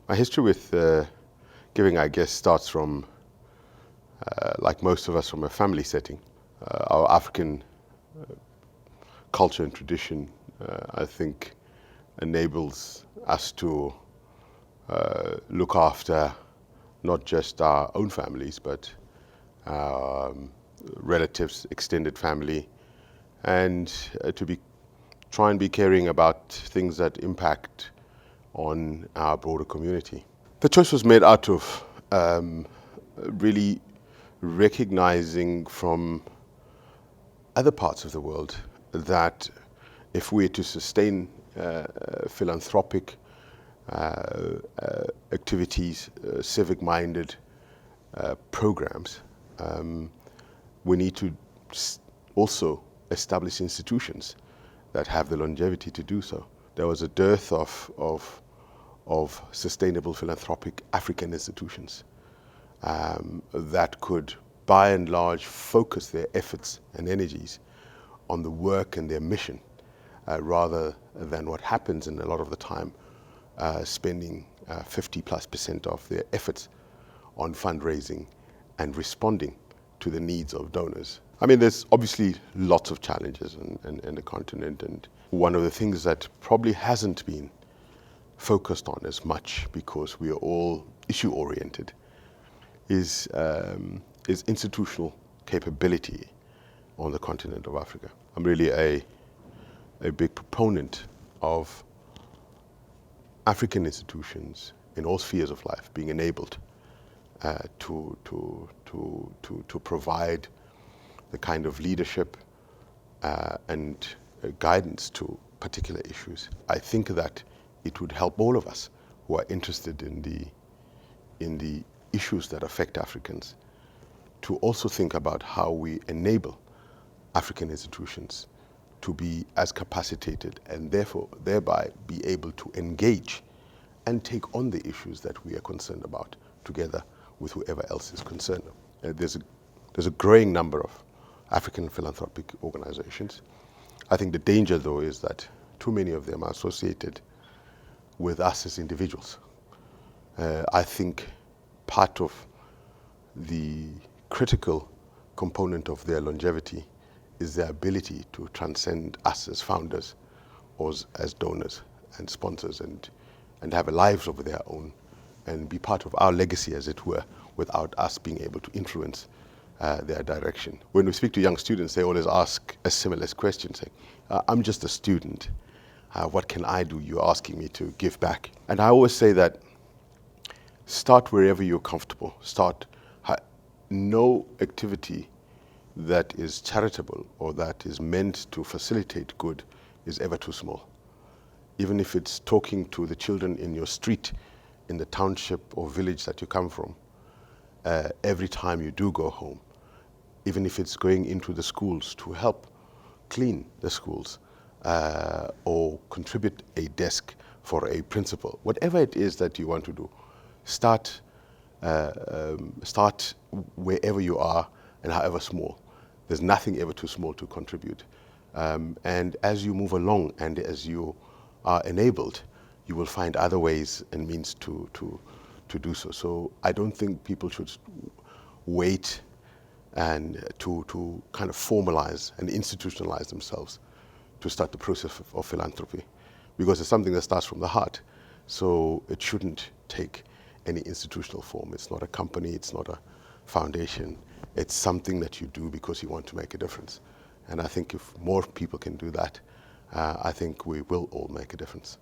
My history with giving, I guess, starts from, like most of us, from a family setting. Our African culture and tradition, I think, enables us to look after not just our own families, but relatives, extended family, and to try and be caring about things that impact on our broader community. The choice was made out of really recognizing from other parts of the world that if we are to sustain philanthropic activities, civic-minded programs, we need to also establish institutions that have the longevity to do so. There was a dearth of sustainable philanthropic African institutions that could, by and large, focus their efforts and energies on the work and their mission, rather than what happens in a lot of the time, spending 50+% of their efforts on fundraising and responding to the needs of donors. I mean, there's obviously lots of challenges in the continent, and one of the things that probably hasn't been focused on as much, because we are all issue-oriented, is institutional capability on the continent of Africa. I'm really a big proponent of African institutions in all spheres of life being enabled to provide the kind of leadership and guidance to particular issues. I think that it would help all of us who are interested in the issues that affect Africans to also think about how we enable African institutions to be as capacitated and thereby be able to engage and take on the issues that we are concerned about together with whoever else is concerned. There's a growing number of African philanthropic organizations. I think the danger, though, is that too many of them are associated with us as individuals. I think part of the critical component of their longevity is their ability to transcend us as founders or as donors and sponsors and have lives of their own and be part of our legacy, as it were, without us being able to influence their direction. When we speak to young students, they always ask a similar question, saying, I'm just a student. What can I do? You're asking me to give back. And I always say that start wherever you're comfortable. No activity that is charitable or that is meant to facilitate good is ever too small. Even if it's talking to the children in your street, in the township or village that you come from, every time you do go home, even if it's going into the schools to help clean the schools or contribute a desk for a principal, whatever it is that you want to do, start wherever you are and however small. There's nothing ever too small to contribute. And as you move along and as you are enabled, you will find other ways and means to do so. So I don't think people should wait and to kind of formalize and institutionalize themselves to start the process of philanthropy, because it's something that starts from the heart. So it shouldn't take any institutional form. It's not a company, it's not a foundation. It's something that you do because you want to make a difference. And I think if more people can do that, I think we will all make a difference.